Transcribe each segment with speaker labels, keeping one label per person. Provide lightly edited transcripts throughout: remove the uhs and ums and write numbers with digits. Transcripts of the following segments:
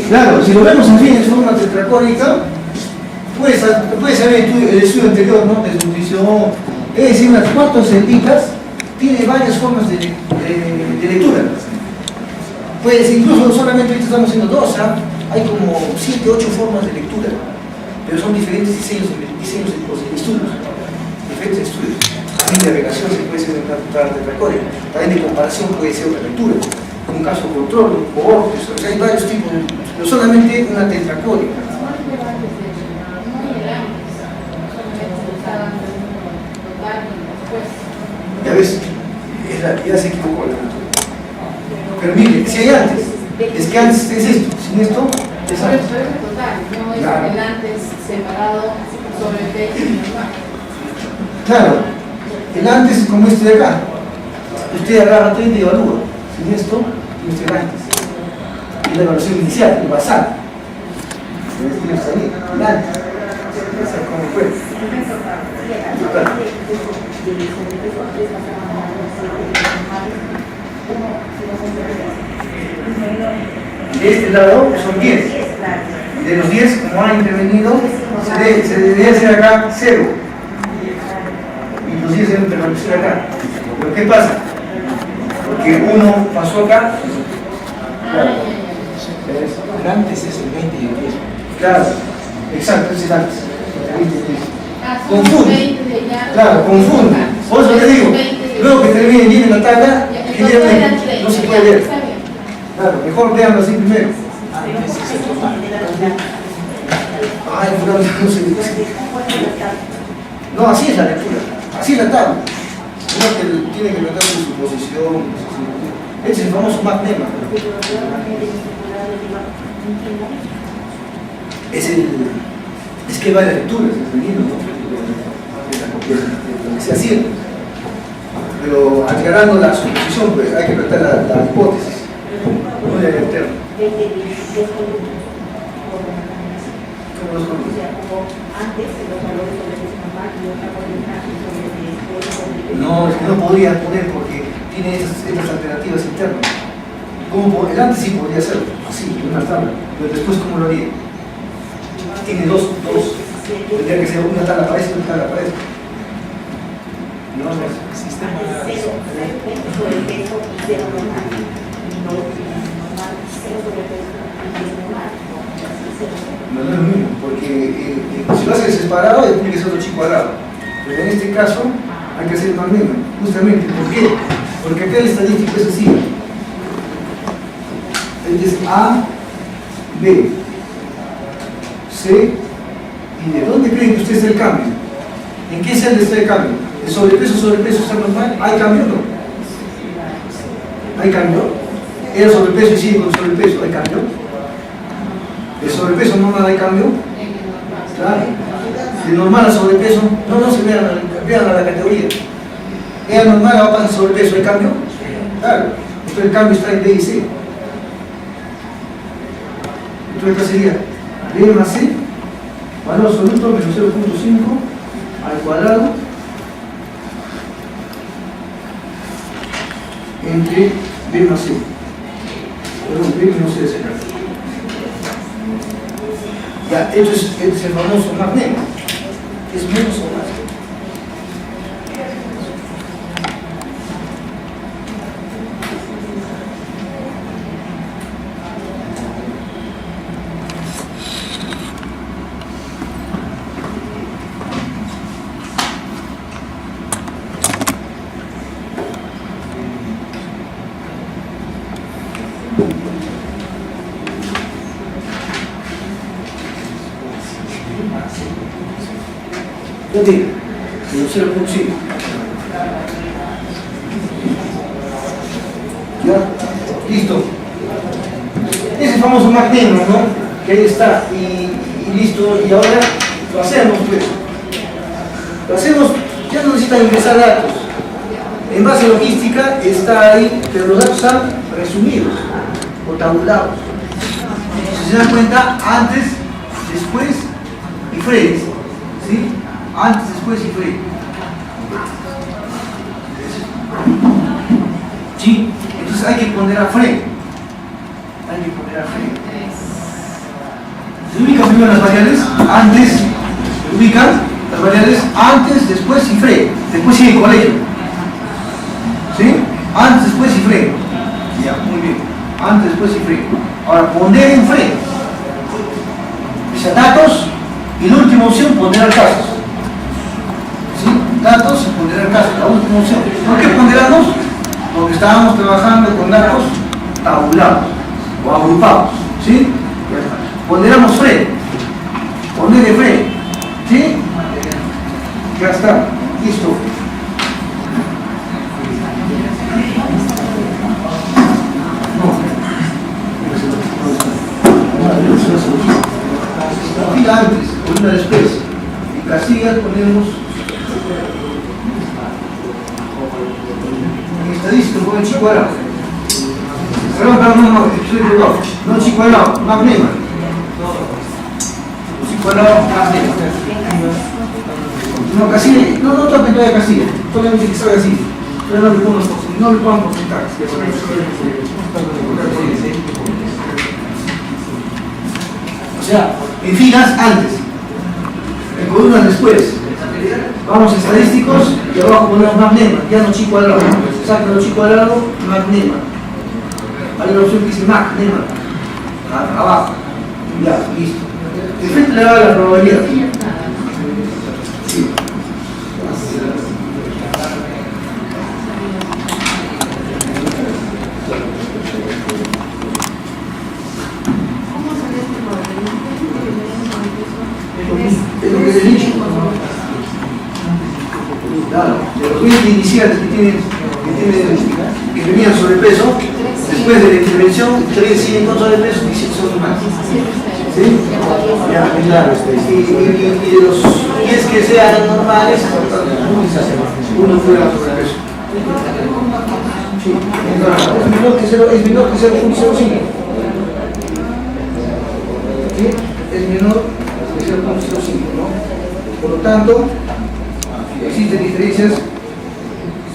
Speaker 1: Claro, si lo vemos así en forma tetracónica, puedes saber el estudio anterior, ¿no? De nutrición, es decir, unas 4 celditas, tiene varias formas de lectura. Pues incluso no solamente ahorita estamos haciendo 2, ¿ah? Hay como 7, 8 formas de lectura, pero son diferentes diseños de estudios, diferentes estudios. También de relación se puede ser una tetracónica, también de comparación puede ser otra lectura, un caso control, un cohorte, o sea, hay varios tipos, pero solamente una tetracónica. Ya ves, ya se equivocó la lectura. Pero mire, si hay antes, es que antes es esto, sin esto es antes.
Speaker 2: Pero es total, no es
Speaker 1: Claro.
Speaker 2: el antes separado sobre el texto normal.
Speaker 1: Claro, el antes es como este de acá. Usted agarra 30 y evalúa. Sin esto, este es antes. Es la evaluación inicial, el basal. El antes. ¿Cómo fue? Total. De este lado son 10. De los 10, como ha intervenido, se debería hacer acá 0. Y los 10 deben permanecer acá. ¿Pero qué pasa? Porque 1 pasó acá. Claro.
Speaker 3: El antes es el 20 y el 10.
Speaker 1: Claro, exacto, ese es antes.
Speaker 2: Son
Speaker 1: Confunde.
Speaker 2: 20 de ya.
Speaker 1: Claro, confunde. Por eso le digo, luego que terminen bien en la tabla, no se puede ver. Claro, mejor véanlo así primero.
Speaker 3: Antes es el total.
Speaker 1: Ay, no se dice. No, así es la lectura, así es la tabla. Uno que tiene que notar su posición. Ese es el famoso magnema. Es que va la lectura, es el libro, ¿no? Se hacía. Pero aclarando la suposición, pues hay que tratar la hipótesis, no la eterna. ¿Cómo los conoces? No, es que no podría poner porque tiene estas alternativas internas. El antes sí podría ser así, en una tabla, pero después ¿cómo lo haría? Tiene dos. Tendría que ser una tabla para eso y una tabla para eso. No, no es. No es lo mismo, porque si lo haces separado, tiene que ser otro chico cuadrado. Pero en este caso, hay que hacer más mismo, justamente. ¿Por qué? Porque acá el estadístico es así. Es A, B, C, y ¿de dónde creen que usted está el cambio? ¿En qué celda está el cambio? ¿El sobrepeso está normal? ¿Hay cambio o no? ¿Hay cambio? ¿Era sobrepeso y sigue con sobrepeso? ¿Hay cambio? ¿El sobrepeso normal hay cambio? Claro. De normal a sobrepeso, no se vean a la categoría. ¿Era normal o pasa sobrepeso? ¿Hay cambio? Claro. Entonces el cambio está en B y C. Entonces, ¿qué sería? B más C, valor absoluto menos 0.5 al cuadrado entre B más C. Perdón, B menos C de C. Ya, esto es el famoso magnema. Es menos o más. Yo digo, menos 0.5. ¿Ya? Listo. Ese famoso magnema, ¿no? Que ahí está. Y listo. Y ahora lo hacemos, pues. Lo hacemos, ya no necesita ingresar datos. En base a logística está ahí, pero los datos están resumidos o tabulados. Si se dan cuenta, antes, después y Freire. ¿Sí? Antes, después y Freire. ¿Sí? Entonces hay que poner a Freire. Hay que ponderar Fre. Se ubican primero las variables, antes, se ubican las variables antes, después y Fre. Después sigue con ello. ¿Sí? Antes, después y Fre. Ya, muy bien. Antes, después y Fre. Ahora, ponderen Fre. O sea, datos y la última opción, ponderar casos. ¿Sí? Datos y ponderar casos, la última opción. ¿Por qué ponderamos? Porque estábamos trabajando con datos tabulados o agrupados. ¿Sí? Ponderamos Fre. Pondere Fre. ¿Sí? Ya está. Listo. Una fila antes, o una después. En casillas ponemos en estadística con el chico alado. No, estoy equivocado. No chico alado, magnema. Chico alado, magnema. No, casilla, no toquen todavía casilla, solamente que salga así. Pero no le pongan porcentajes. O sea, en filas antes, en columnas después. Vamos a estadísticos y abajo ponemos magnema, ya no chi cuadrado. Sácalo chi cuadrado, magnema. Hay una opción que dice magnema. Abajo. Ya, listo. De frente le da la probabilidad. Sí. Es lo que les he dicho. Claro, de los 20 iniciales que tenían sobrepeso, después de la intervención, 3 siguen con sobrepeso y 7 son más. ¿Sí? Ya, claro. Y de los 10 que sean normales, uno fuera sobrepeso. Sí, es menor que 0.05. ¿Sí? Es menor que 0.05, ¿no? Por lo tanto, existen diferencias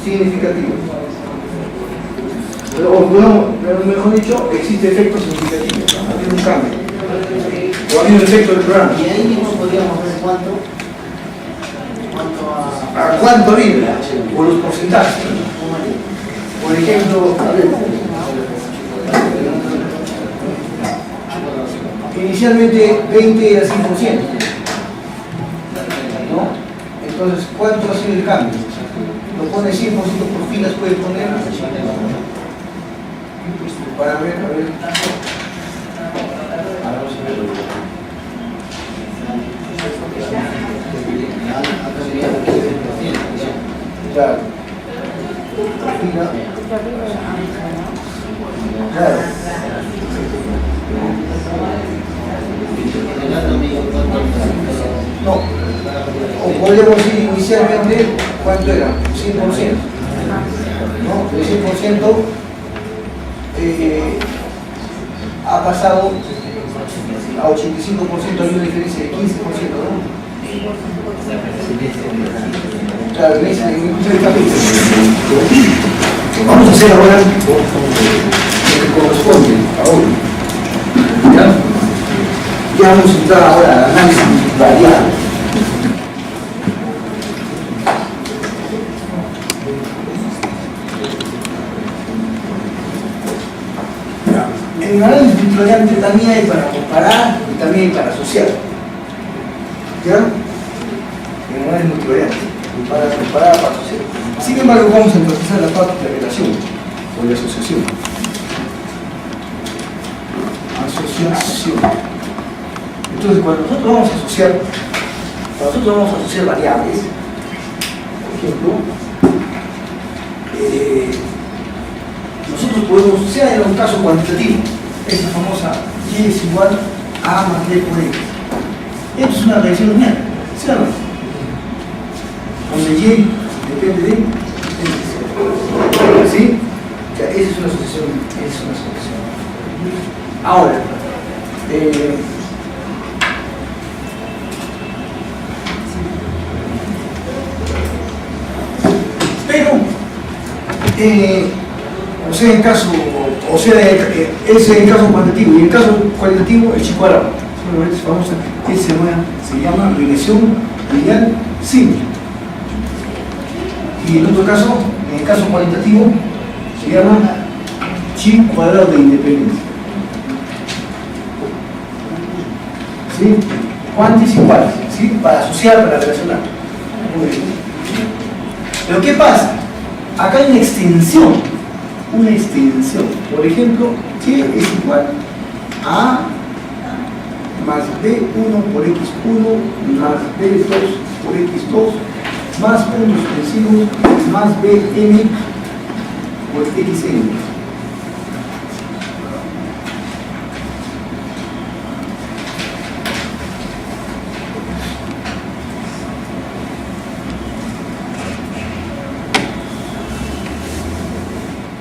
Speaker 1: significativas. Pero mejor dicho, existe efectos significativos. Ha habido un cambio. O ha habido un efecto del programa.
Speaker 4: Y ahí mismo podríamos ver cuánto
Speaker 1: ¿A cuánto vive? O los porcentajes. Por ejemplo, a ver, inicialmente 20 a 100%. ¿No? Entonces, ¿cuánto ha sido el cambio? Lo pone 100% por filas, puede poner para ver, a ver. Claro. Claro. No. O podríamos decir inicialmente cuánto era, 100%. ¿No? El 100% ha pasado a 85%, hay una diferencia de 15%, ¿no? Claro, en ese capítulo. Vamos a hacer ahora lo que corresponde ahora. ¿Ya? Ya vamos a entrar ahora al análisis variable. En el análisis multivariante también hay para comparar y también hay para asociar. ¿Ya? En el análisis multivariante, para comparar, para asociar. Sin embargo, vamos a enfatizar la parte de relación o de asociación. Asociación. Entonces, cuando nosotros vamos a asociar variables, por ejemplo, nosotros podemos, sea en un caso cuantitativo, esta famosa y es igual a más b por x. Esto es una reacción lineal, ¿sí o no? Donde y depende de x. ¿Sí? O sea, esa es una asociación. Ahora, pero, o sea, en caso O sea, ese es el caso cuantitativo. Y en el caso cualitativo, el chi cuadrado. Solamente es famosa, que se llama regresión lineal simple. Y en otro caso, en el caso cualitativo, se llama chi cuadrado de independencia. ¿Sí? Cuantis y cualis, ¿sí? Para asociar, para relacionar. Muy bien. Pero ¿qué pasa? Acá hay una extensión. Una extensión. Por ejemplo, y es igual a más B1 por X1 más B2 por X2 más puntos suspensivos más Bn por Xn.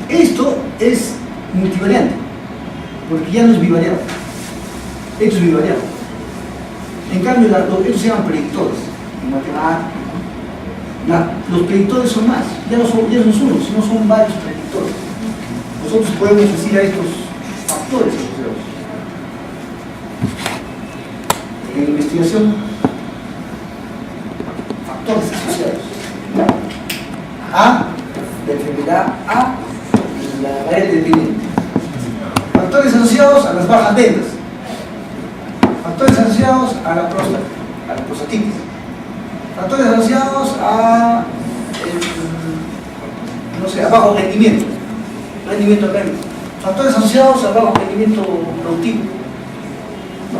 Speaker 1: Esto es multivariante, porque ya no es bivariado. Esto es bivariado. En cambio, estos se llaman predictores. En matemáticas, los predictores son más, ya no son uno, sino son varios predictores. Nosotros podemos decir a estos factores asociados. En la investigación, factores asociados. A, la enfermedad A, la variable dependiente. Factores asociados a las bajas ventas. Factores asociados a la próstata, a la prostatitis. Factores asociados a, no sé, a bajo rendimiento académico. Factores asociados a bajo rendimiento productivo. ¿No?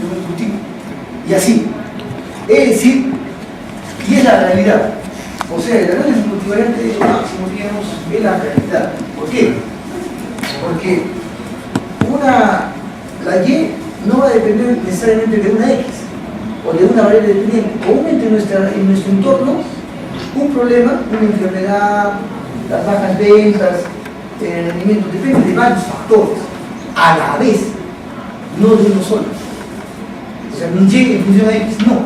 Speaker 1: Productivo. Y así. Es decir, y es la realidad. O sea, el análisis multivariante de lo máximo, digamos, es la realidad. ¿Por qué? Porque la Y no va a depender necesariamente de una X o de una variable dependiente. Comúnmente en nuestro entorno, un problema, una enfermedad, las bajas ventas, el rendimiento, depende de varios factores a la vez, no de uno solo. O sea, un Y en función a X, no.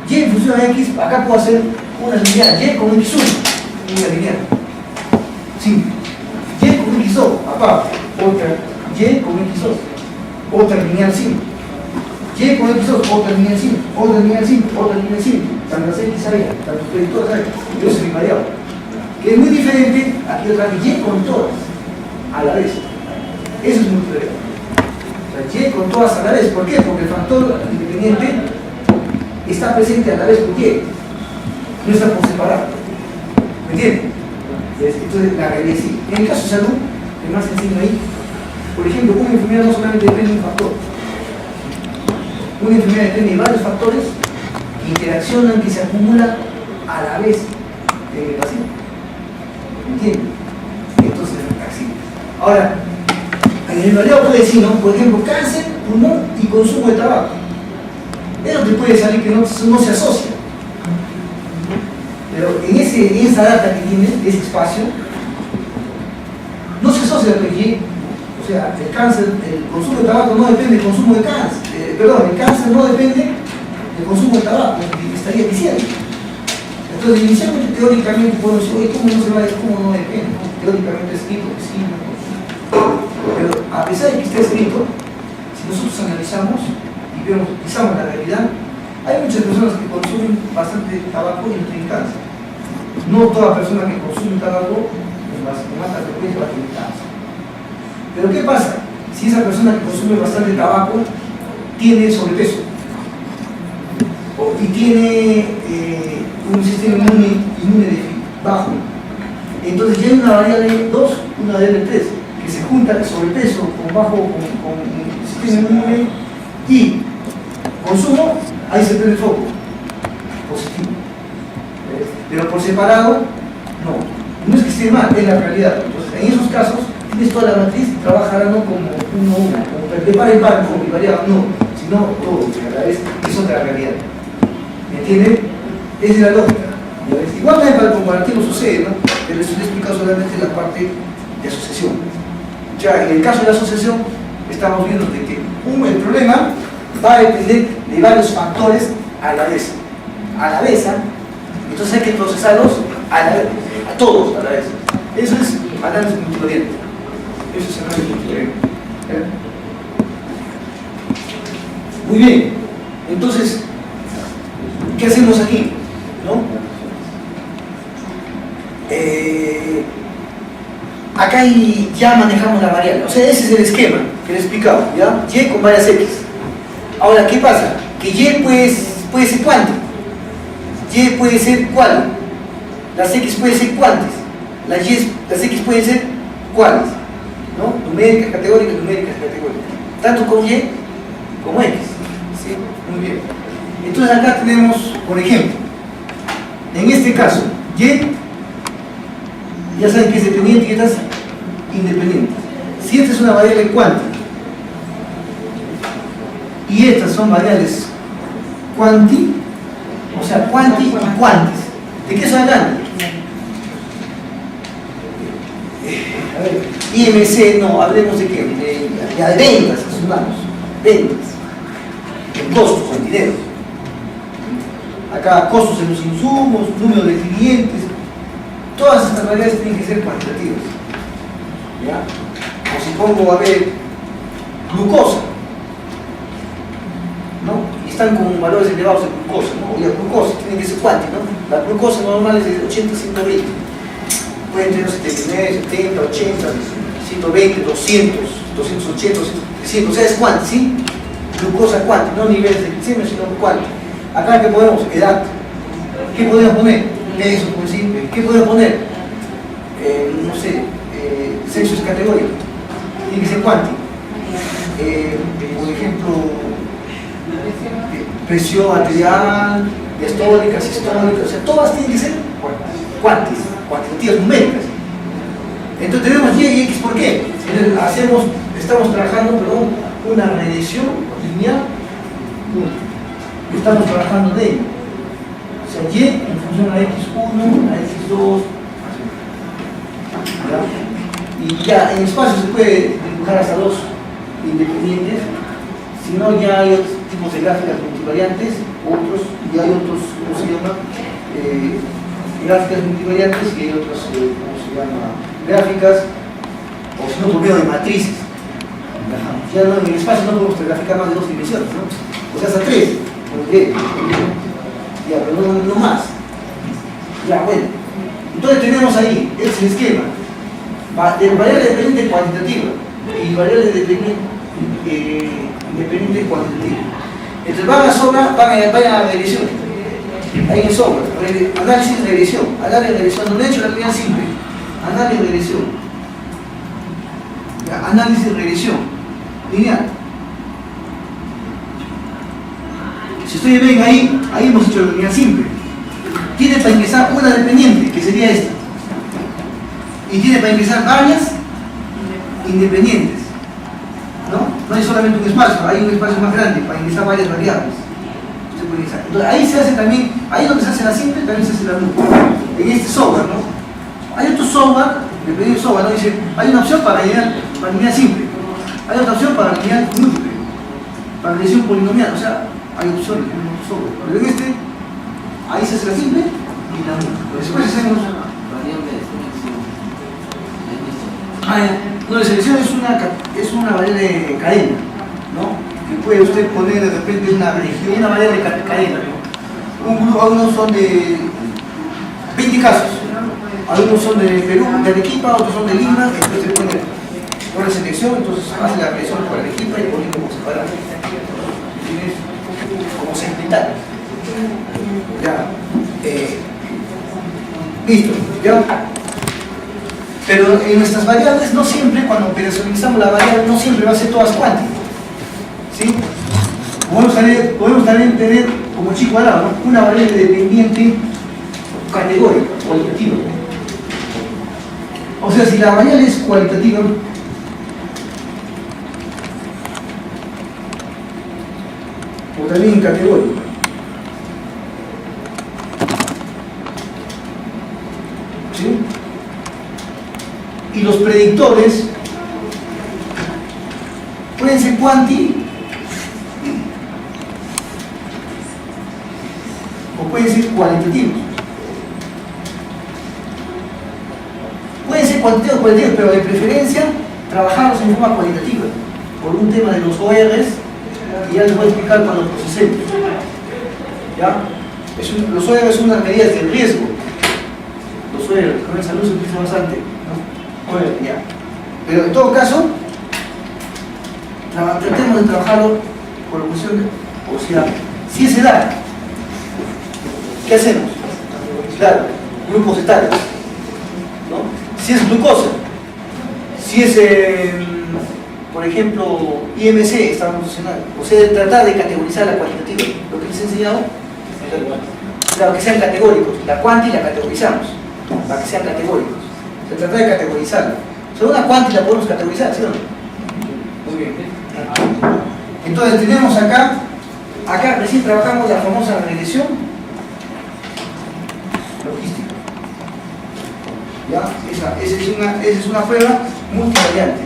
Speaker 1: Y en función a X, acá puedo hacer una lineal, Y con X1, una lineal. Sí. Y con X2, aparte, otra Y con X2, otra lineal 5. Y con X2, otra lineal 5, otra lineal 5, otra lineal 5. Tantas X hay, tantos predictores hay, yo soy invariable. Que es muy diferente, aquí otra vez, Y con todas, a la vez. Eso es muy diferente. O sea, Y con todas a la vez, ¿por qué? Porque el factor independiente está presente a la vez con Y. No está por separado. ¿Me entienden? Entonces la realidad es así. En el caso de salud, el más sencillo ahí, por ejemplo, una enfermedad no solamente depende de un factor. Una enfermedad depende de varios factores que interaccionan, que se acumulan a la vez en el paciente. ¿Me entienden? Entonces, así. Ahora, en el variado puede decir, ¿no? Por ejemplo, cáncer, pulmón y consumo de tabaco. Eso te puede salir que no se asocia. Pero en esa data que tiene, ese espacio, no se asocia con Y. O sea, el cáncer, el consumo de tabaco no depende del consumo de cáncer. El cáncer no depende del consumo de tabaco, estaría diciendo. Entonces, inicialmente, teóricamente, podemos decir, oye, ¿cómo no se va a decir? ¿Cómo no depende? ¿No? Teóricamente escrito que sí, no. Pero a pesar de que esté escrito, si nosotros analizamos y pisamos la realidad, hay muchas personas que consumen bastante tabaco y no tienen cáncer. No toda persona que consume tabaco, con más frecuencia va a tener cáncer. Pero ¿qué pasa? Si esa persona que consume bastante tabaco tiene sobrepeso y tiene un sistema inmune bajo, entonces ya hay una variable 2, una variable 3, que se junta el sobrepeso con sistema inmune y consumo, ahí se prende el foco positivo. Pero por separado, no es que esté mal, es la realidad. Entonces, en esos casos, tienes toda la matriz y trabajará no como uno a uno, como de par en par, como bivariado, no, sino todo, a la vez, es otra realidad. ¿Me entienden? Esa es la lógica. Igualmente para el comparativo sucede, ¿no? Pero eso le explica solamente la parte de asociación. Ya en el caso de la asociación, estamos viendo de que el problema va a depender de varios factores a la vez. A la vez, ¿eh? Entonces hay que procesarlos a todos a la vez. Eso es análisis multivariante. Eso es análisis teórico. Muy bien. Entonces, ¿qué hacemos aquí? ¿No? Acá ya manejamos la variable. O sea, ese es el esquema que le he explicado, ¿ya? Y con varias x. Ahora, ¿qué pasa? Que y puede ser cuánto. Y puede ser cuál. Las x pueden ser cuántas. Las x pueden ser cuáles, ¿no? Numéricas, categóricas, numéricas, categóricas. Tanto con y como x. ¿Sí? Muy bien. Entonces acá tenemos, por ejemplo, en este caso, y ya saben que es dependiente y esta es independiente. Si esta es una variable cuántica y estas son variables cuanti, o sea, cuanti y cuantis, ¿de qué estoy hablando? A ver, IMC, no, hablemos de qué, de ventas, asumamos, ventas, en costos, en dinero. Acá costos en los insumos, número de clientes, todas estas variables tienen que ser cuantitativas. ¿Ya? O si pongo, a ver, glucosa, ¿no? Y están con valores elevados de glucosa, ¿no? Y la glucosa tiene que ser cuántica, ¿no? La glucosa normal es de 80 a 120. Pueden tener 79, 70, 80, 120, 200, 280, 300, o sea, es cuántica, ¿sí? Glucosa cuántica, no niveles de glicemia, sino cuántica. Acá, ¿qué podemos? Edad. ¿Qué podemos poner? Peso, por simple. ¿Qué podemos poner? No sé, sexo es categoría. Tiene que ser cuántico. Por ejemplo, presión arterial, diastólica, sistólica, o sea, todas tienen que ser cuantitativas, numéricas. Entonces tenemos y x, ¿por qué? Estamos trabajando, perdón, una regresión lineal. Estamos trabajando de ello. O sea, y en función a x1, a x2, ¿ya? Y ya en espacio se puede dibujar hasta dos independientes, si no ya hay otros tipos de gráficas multivariantes, y hay otros, ¿cómo se llama? Gráficas multivariantes y hay otras, ¿cómo se llama? Gráficas, o si no, por medio de matrices. Ya no, en el espacio no podemos graficar más de dos dimensiones, ¿no? O sea, hasta tres. Ya, pero no más. Ya, bueno. Entonces tenemos ahí, ese es el esquema. Variable dependiente cuantitativa y variable dependiente cuantitativa. Entonces van a regresión. Ahí en software. Análisis de regresión. Análisis de regresión. No le he hecho la línea simple. Análisis de regresión. Ya, análisis de regresión. Lineal. Si ustedes ven ahí hemos hecho la línea simple. Tiene para ingresar una dependiente, que sería esta. Y tiene para ingresar varias independientes. No hay solamente un espacio, hay un espacio más grande para ingresar varias variables. Usted puede ingresar. Entonces ahí se hace también, ahí donde se hace la simple, también se hace la múltiple. En este software, ¿no? Hay otro software, dependiendo del software, ¿no? Dice, hay una opción para linear simple, hay otra opción para linear múltiple, para regresión polinomial, o sea, hay opciones en otro software. Pero en este, ahí se hace la simple y la múltiple. Después hacemos no, la selección es una variable de cadena, ¿no? Que puede usted poner de repente una región, una variable de cadena, ¿no? Algunos son de 20 casos, algunos son de Perú, de Arequipa, otros son de Lima, entonces se pone por la selección, entonces hace la regresión por Arequipa y pone como separar. ¿Tienes? Como simplificar. Ya. Listo, ¿ya? Pero en nuestras variables no siempre, cuando operacionalizamos la variable, no siempre va a ser todas cuánticas. ¿Sí? Podemos también tener, como chico hablaba, ¿no? Una variable dependiente categórica, cualitativa. O sea, si la variable es cualitativa, o también categórica. ¿Sí? Y los predictores pueden ser cuanti o pueden ser cualitativos. Pueden ser cuantitativos o cualitativos, pero de preferencia trabajamos en forma cualitativa, por un tema de los ORs, que ya les voy a explicar cuando procesemos. ¿Ya? Los ORs son unas medidas de riesgo. Los ORs, con el salud se utiliza bastante, ¿no? OR, ya. Pero en todo caso, tratemos de trabajarlo por la cuestión de, o sea, si es edad, ¿qué hacemos? Claro, grupos etarios, ¿no? Si es glucosa, si es, por ejemplo, IMC, estado nutricional, o sea, tratar de categorizar la cualitativa, lo que les he enseñado, claro, que sean categóricos, la cuanti la categorizamos, para que sean categóricos, se trata de categorizarla. Solo una cuanti la podemos categorizar, ¿sí o no? Muy bien. Entonces tenemos acá recién trabajamos la famosa regresión logística. ¿Ya? Esa es una prueba multivariante.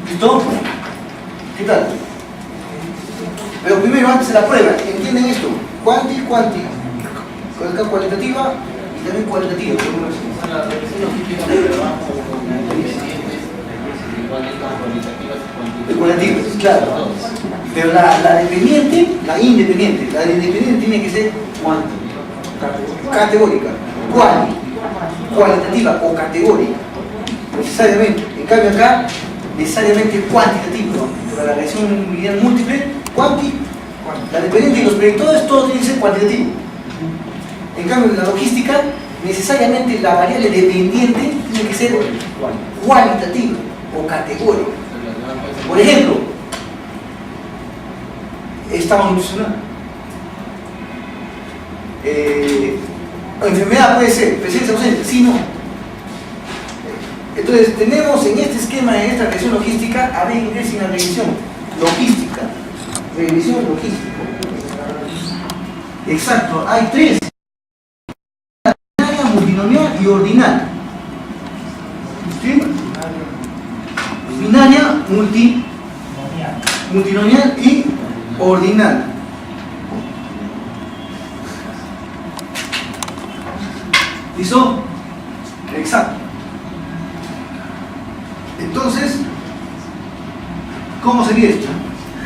Speaker 1: ¿Listo? ¿Qué tal? Pero primero, antes de la prueba, ¿entienden esto? Cuanti, acá cualitativa y también cualitativa.
Speaker 5: La regresión logística me trabajo con independientes, cualitativas y
Speaker 1: cuantitativas, claro. Pero la dependiente, la independiente tiene que ser categórica, cualitativa o categórica, necesariamente. En cambio acá, necesariamente cuantitativa, ¿no? Para la regresión lineal múltiple, la dependiente y los predictores, todo tiene que ser cuantitativo. En cambio, en la logística, necesariamente la variable dependiente tiene que ser cualitativa o categórica. Por ejemplo, estado nutricional. Enfermedad puede ser presencia ausente, sí, no. Entonces, tenemos en este esquema, en esta regresión logística, a ver, ingresa en la regresión logística. Regresión logística. Exacto, hay tres: binaria, multinomial y ordinal. ¿Sí? Binaria, multinomial y ordinal. ¿Listo? Exacto. Entonces, ¿cómo sería esto?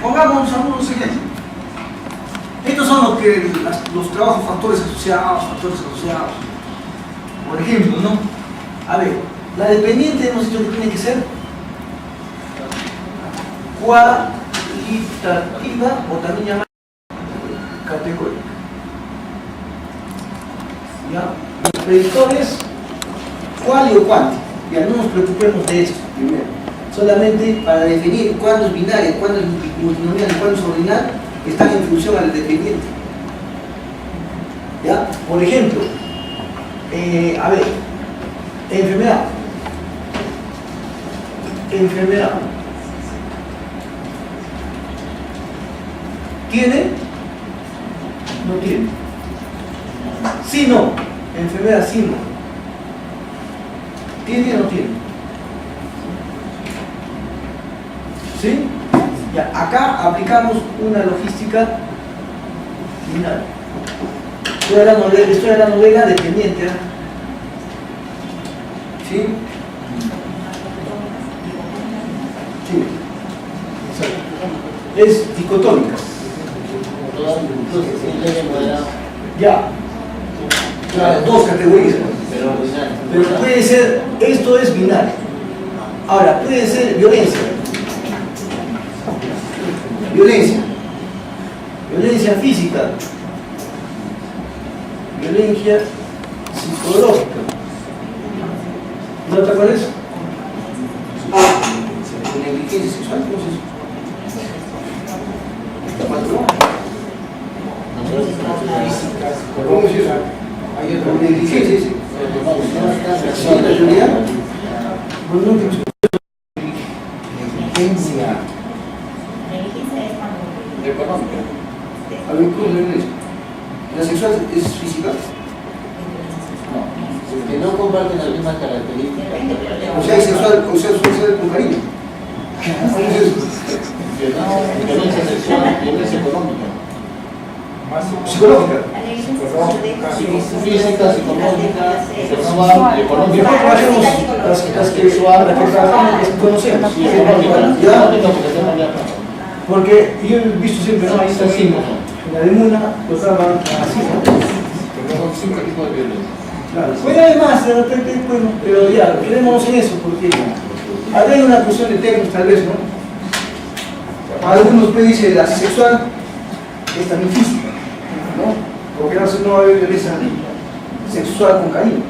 Speaker 1: Pongamos algunos ejemplos. Estos son los trabajos factores asociados. Por ejemplo, ¿no? A ver, la dependiente hemos dicho que tiene que ser cualitativa o también llamada categórica. ¿Ya? Los predictores, cuál o cuánto. Ya no nos preocupemos de esto primero. Solamente para definir cuándo es binario, cuándo es multinomial y cuándo es ordinal, están en función al dependiente. ¿Ya? Por ejemplo, a ver, enfermedad. ¿Tiene? No tiene. Sí, no. Enfermedad, sí, no. ¿Tiene o no tiene? ¿Sí? Ya, acá aplicamos una logística binaria. Esto era la novela dependiente, ¿eh? ¿Sí? Sí. Exacto. Es dicotómica. Ya. Claro, dos categorías. Pero puede ser, esto es binario. Ahora, puede ser violencia. Violencia física. Violencia psicológica. ¿No te acuerdas? Negligencia sexual, ¿cómo es eso? ¿Cómo es eso? Negligencia, sí. ¿Sí, la realidad? Bueno, no tengo negligencia.
Speaker 5: económica.
Speaker 1: A ver, ¿cómo es eso? ¿La sexual es física?
Speaker 5: No, que no comparten las mismas características.
Speaker 1: O sea, es sexual, o sea, suele ser con cariño. ¿Cómo es eso?
Speaker 5: Que no, violencia sexual, violencia económica.
Speaker 3: Más
Speaker 1: psicológica.
Speaker 5: Física, psicológica, sexual,
Speaker 1: Y
Speaker 5: económica.
Speaker 1: después hacemos las que trabajamos, las que conocemos.
Speaker 5: Sí, económica.
Speaker 1: ¿Ya?
Speaker 5: Económica, porque tenemos ya plata.
Speaker 1: Porque yo he visto siempre, ¿no? Ahí está así, ¿no? En la de Muna, los daban así, ¿no?
Speaker 5: Son 5 tipos de violencia.
Speaker 1: Claro. Bueno, además, de repente, bueno, pero ya, quedémonos en eso, porque hay una cuestión de términos, tal vez, ¿no? Algunos me dicen la sexual es también física, ¿no? Porque no va a haber violencia sexual con cariño.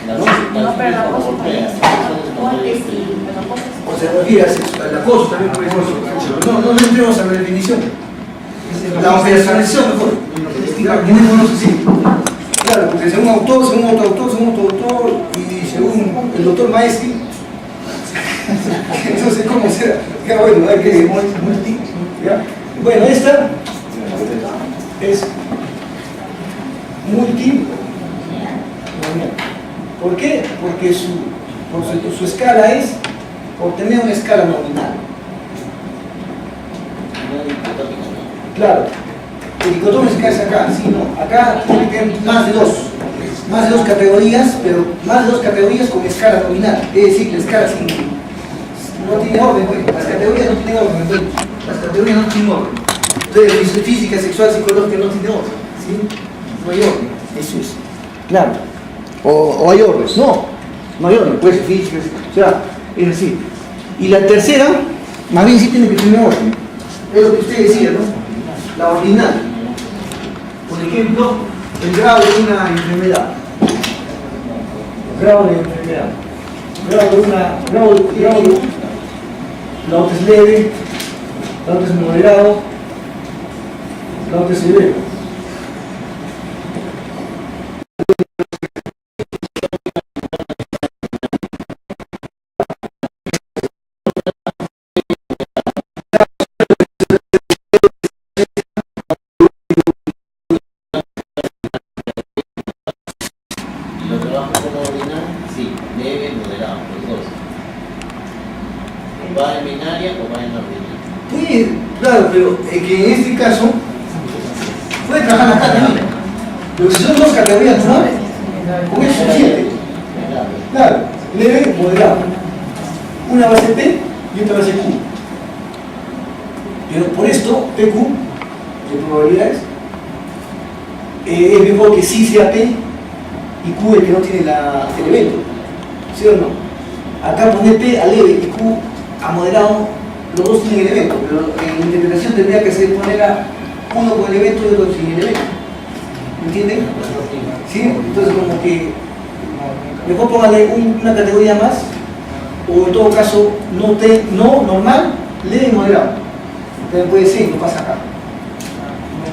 Speaker 2: No, pero la cosa también
Speaker 1: O sea, el acoso también puede ser sexual. No entremos a la definición. La operacionalización mejor. Digámonos así. Claro, porque según autor, según otro autor, según otro autor, y según el doctor Maestri, entonces, ¿cómo será? Ya, bueno, hay que multi, ¿ya? Bueno, esta es multi. ¿Por qué? Porque su escala es por tener una escala nominal. Claro. El dicotomio se cae acá, sí, ¿no? Acá tiene que tener más de dos categorías, pero más de dos categorías con escala nominal. Es decir, que la escala no tiene orden, pues. Las categorías no tienen orden, entonces, las categorías no tienen orden. Entonces, física, sexual, psicológica no tiene orden, ¿sí? No hay orden, eso es. Claro. O hay orden, no hay orden, pues física, o sea, es decir. Y la tercera, más bien sí tiene que tener orden. Es lo que usted decía, ¿no? La ordinal. Por ejemplo, el grado de una enfermedad. Grado de enfermedad. La otra es leve, la otra es moderado, la otra es severo.
Speaker 5: Los trabajos como ordinal, sí, leve, moderado, los dos. ¿Va en binaria o va en ordinal?
Speaker 1: Pues, claro, pero que en este caso puede trabajar la categoría. Pero si son dos categorías, ¿no? Con eso es suficiente. Claro, leve, moderado. Una va a ser P y otra va a ser Q. Pero por esto, PQ, de probabilidades, es mejor que sí sea P y Q el que no tiene el evento. ¿Sí o no? Acá poner P a leve y Q a moderado, los dos tienen el evento, pero en interpretación tendría que ser poner a uno con el evento y otro sin el evento. ¿Entienden? ¿Sí? Entonces como que mejor póngale una categoría más, o en todo caso no normal, leve y moderado. Entonces puede ser, no pasa acá.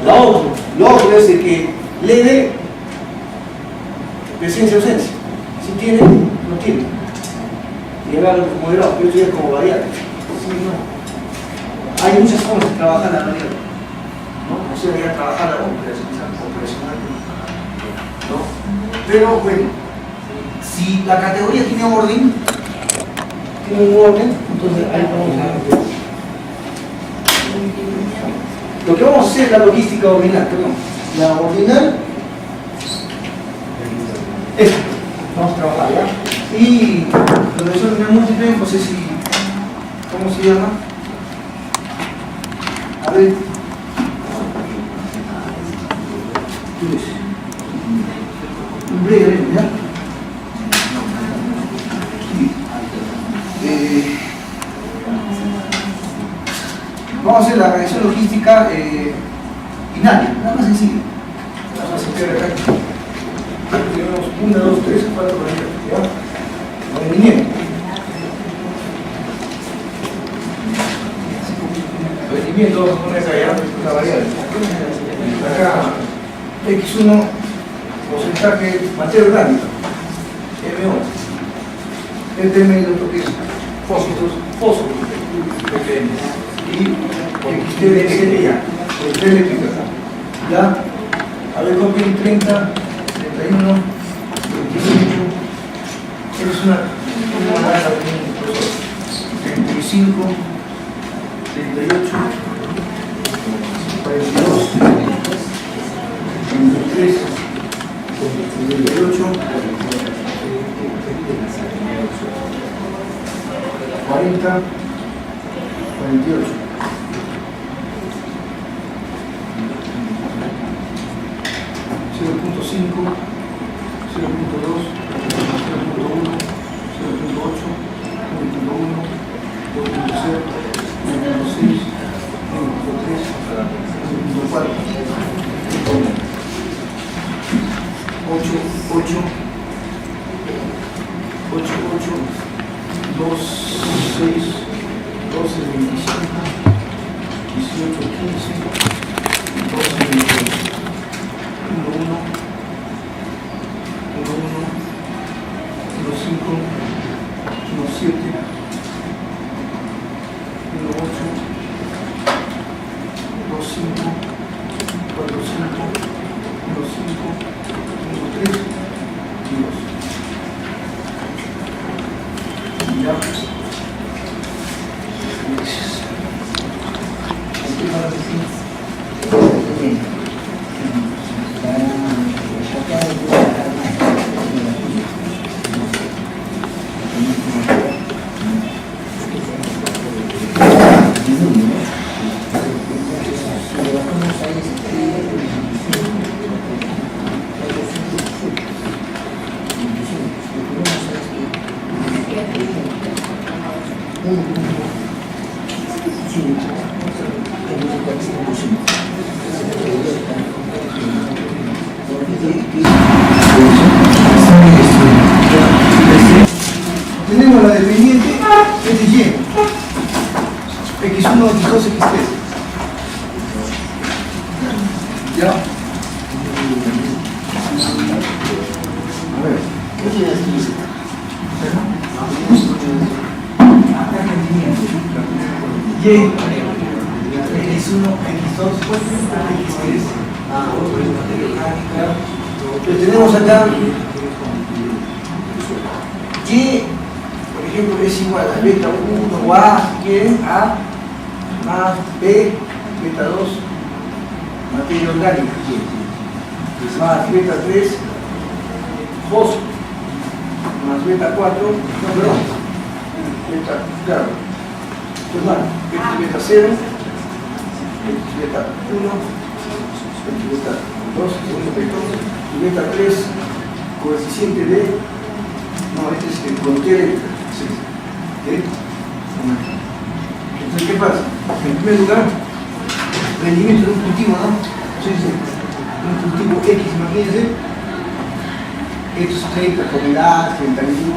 Speaker 1: Lo otro es de que leve, presencia ausencia. Si tiene, no tiene. Y hablar moderado, pero eso ya es como variable. Sí, no. Hay muchas formas de trabajar la variable. ¿No? O sea, ya trabajar la operacional. ¿No? Pero bueno, si la categoría tiene un orden, entonces ahí vamos a ver. Lo que vamos a hacer es la logística ordinal, perdón. La ordinal, esto, vamos a trabajar, ¿ya? Y la resolución múltiple, no sé si, ¿cómo se llama? A ver. Un breve, ¿ya? Vamos a hacer la reacción logística binaria, nada más sencillo. Nada más se acá. Tenemos 1, 2, 3, 4 variables, ¿ya? Rendimiento. Rendimiento, vamos a poner acá ya la variable. Acá, X1, porcentaje materia orgánica, M1. El PM lo que es fósforos, y XT ya, eléctrica. Ya, a ver, copien 30, 31, 25. Es una manada de un profesor. 35, 38, 42, 40, 48. 0.5, 0.2, 0.1, 0.8, 1.1, 2.0, 1.6, 1.3, 1.4, 8, 8, 8, 8, 2, 6, 12, 25, 18, 15, 12, 28, 1, 1, 1, 1, 1, 5, 1, 7, 1, 8, 2, 5, 4, 5, 1, 5, 1, 3 y 2. Ya. Tenemos la dependiente es de Y, x1, x2, x3. ¿Ya? A ver. Y, x1, x2, x3. Entonces tenemos acá Y, por ejemplo, es igual a beta 1 o A, si quieren, A más B, beta 2, materia orgánica, más beta 3, fósforo, más beta 4, no, perdón, beta, claro, pues beta 0, beta 1, beta 2, y beta 3, coeficiente de no, este es el contiene. ¿Okay? Entonces, ¿qué pasa? En primer lugar, rendimiento de un cultivo, ¿no? Entonces, un cultivo X, imagínense, esto es 30 toneladas, 31,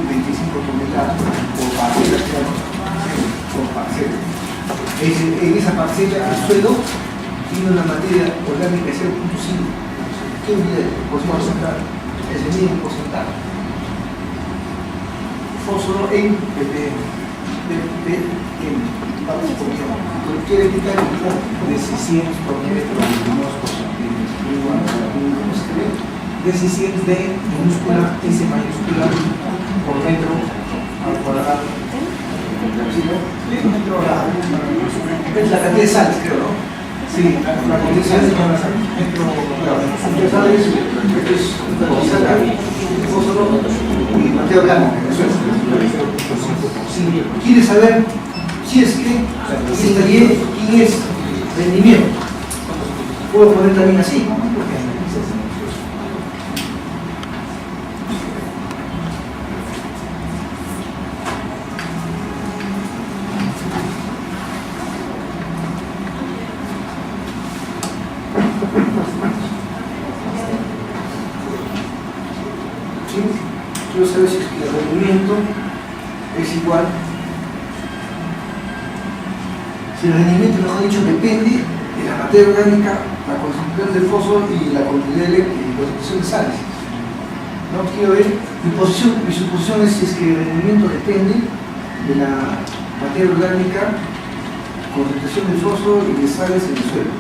Speaker 1: 25 toneladas por parcela, por parcela. En esa parcela, el suelo tiene una materia orgánica de 0.5. ¿Qué unidad de porcentaje? Es el mismo porcentaje. Fósforo en ppm. Vamos por ejemplo, quiere quitar el decisiones por metro ¿cómo se ve? Decisiones de minúscula S mayúscula por metro al cuadrado. Es la cantidad de sales, creo, ¿no? Sí, la cantidad de sales metro cuadrado. Sales, es fósforo y materia orgánica. Si quieres saber si es que esta Y, ¿quién es? Rendimiento. Puedo poner también así. ¿Sí? Quiero saber si es que el rendimiento es igual. Si el rendimiento, mejor dicho, depende de la materia orgánica, la concentración del fósforo y la concentración de sales. No quiero ver, mi suposición es que el rendimiento depende de la materia orgánica, concentración del fósforo y de sales en el suelo.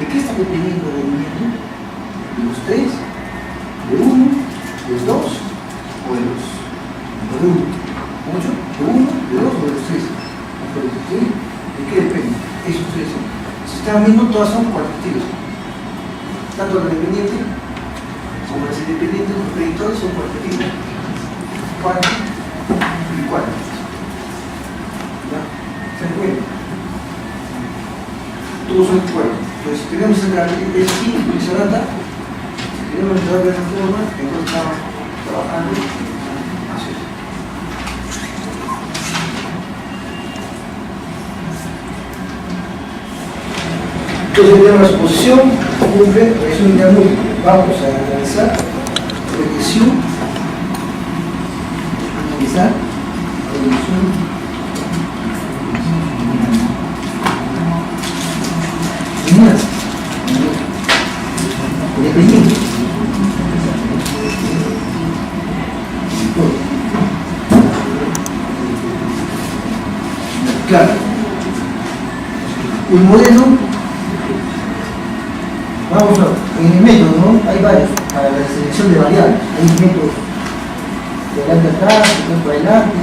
Speaker 1: ¿De qué está dependiendo el rendimiento? ¿De los 3? ¿De 1? ¿De los 2? ¿O de los 1? ¿Mucho? ¿De 1? ¿De 2 o de los 3? ¿Sí? ¿De qué depende? Esos tres son. Si están viendo, todas son cualitativas. Tanto la dependiente como las independientes, los predictores Entonces son cuartetitos. 4 y 4. ¿Ya? ¿Se encuentran? Todos son 4. Entonces, si queremos entrar así, esa data, si queremos entrar de esa forma, entonces estamos trabajando así. Entonces tenemos la posición, cumple, es un unidad múltiple. Vamos a analizar regresión, lineal, independiente. Claro, un modelo. Vamos a ver, en el método, ¿no? Hay varios, para la selección de variables, hay métodos de adelante atrás, de para adelante,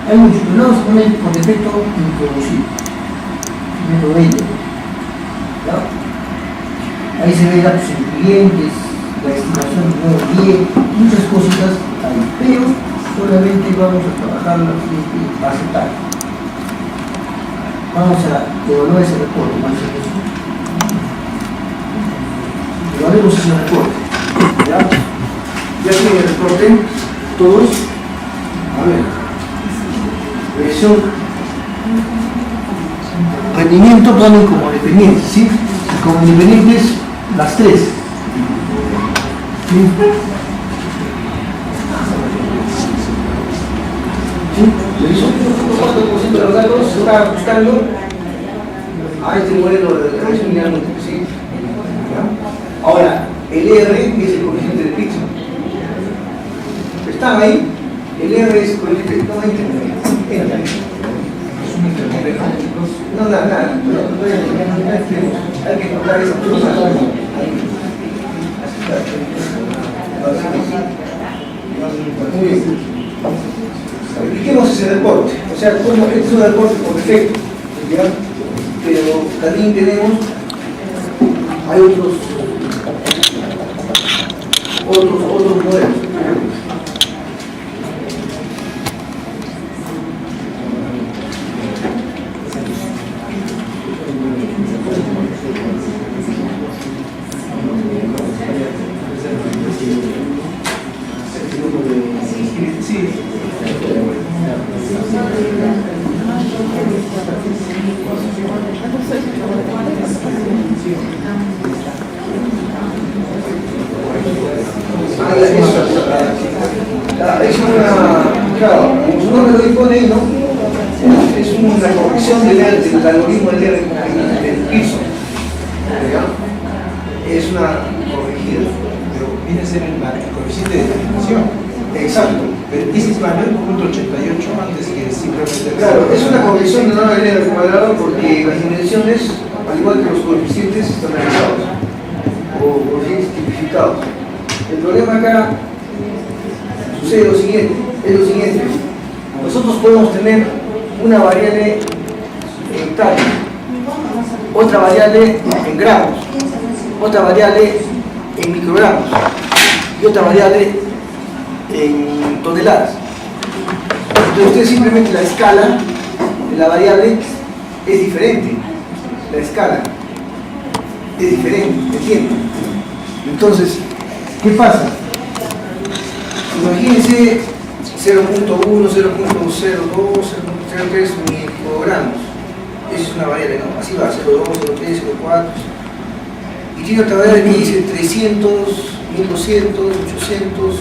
Speaker 1: hay muchos, pero vamos a poner por defecto introducir, método L, ¿ya? Ahí se ve datos incluyentes, la estimación de nuevo 10, muchas cositas ahí, pero solamente vamos a trabajar la siguiente base tal. Vamos a evaluar ese reporte, más o menos. Evaluemos ese reporte. ¿Ya? Ya tienen el reporte, todos. A ver. Revisión. Rendimiento ponen como dependientes, ¿sí? Y como independientes, las 3. ¿Sí? ¿Sí? ¿Lo hizo? ¿4% de los datos se está buscando a este modelo de revisión lineal múltiple, ¿sí? ¿Ya? Ahora, el R es el coeficiente de Pearson. ¿Están ahí? El R es el coeficiente, no hay intermedio.
Speaker 3: Es un intermedio.
Speaker 1: No, nada. Hay que encontrar esa cosa. Muy bien. Apliquemos ese reporte. O sea, como este es un reporte por defecto, ¿ya? Pero también tenemos, hay otros modelos. Claro, como su nombre lo dispone ahí, ¿no? Es una corrección del algoritmo del Pearson. Es una corregida.
Speaker 3: Pero viene a ser el coeficiente de determinación.
Speaker 1: Exacto.
Speaker 3: Pero this is value 0.88 antes que simplemente...
Speaker 1: Claro, es una corrección de una ley al cuadrado porque las dimensiones, al igual que los coeficientes, están analizados o coeficientes tipificados. El problema acá sucede lo siguiente, es lo siguiente. Nosotros podemos tener una variable en tal, otra variable en gramos, otra variable en microgramos y otra variable en toneladas. Entonces usted simplemente la escala de la variable es diferente. La escala es diferente, ¿entienden? Entonces, ¿qué pasa? Imagínense 0.1, 0.02, 0.03 microgramos. Esa es una variable, ¿no? Así va, 0.2, 0.3, 0.4. Y tiene otra variable que dice 300, 1200, 800.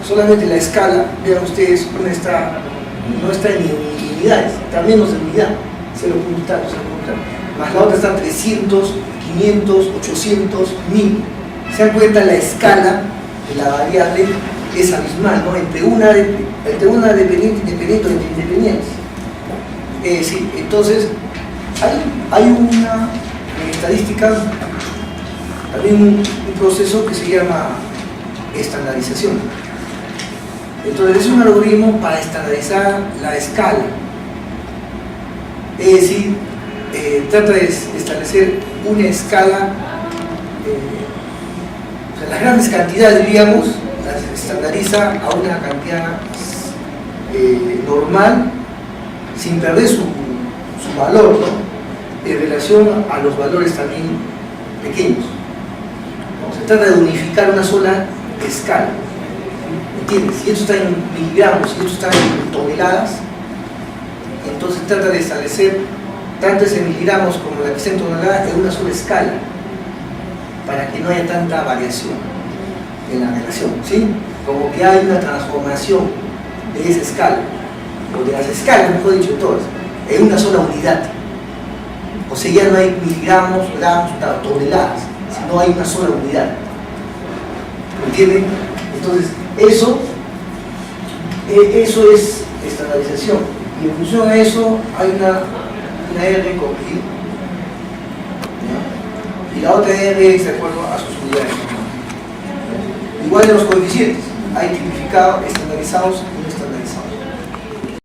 Speaker 1: Solamente la escala, vean ustedes, no está en unidades, está menos de unidad, 0 puntos, más la otra está 300, 500, 800, 1000. Se dan cuenta, la escala de la variable es abismal, ¿no? Entre una dependiente o entre independientes. Sí, entonces, hay una estadística, también un proceso que se llama estandarización. Entonces es un algoritmo para estandarizar la escala, es decir, trata de establecer una escala, o sea, las grandes cantidades, diríamos, las estandariza a una cantidad normal sin perder su valor, ¿no? En relación a los valores también pequeños, ¿no? Se trata de unificar una sola escala, ¿entiendes? Si esto está en miligramos, si esto está en toneladas, entonces trata de establecer tanto ese miligramos como la que está en toneladas en una sola escala, para que no haya tanta variación en la relación, ¿sí? Como que hay una transformación de esa escala, o de las escalas, mejor dicho, todas, en una sola unidad. O sea, ya no hay miligramos, gramos, toneladas, sino hay una sola unidad. ¿Entienden? Entonces, eso es estandarización. Y en función a eso hay una R con I, ¿no? Y la otra R es de acuerdo a sus unidades. Igual de los coeficientes, hay tipificados, estandarizados y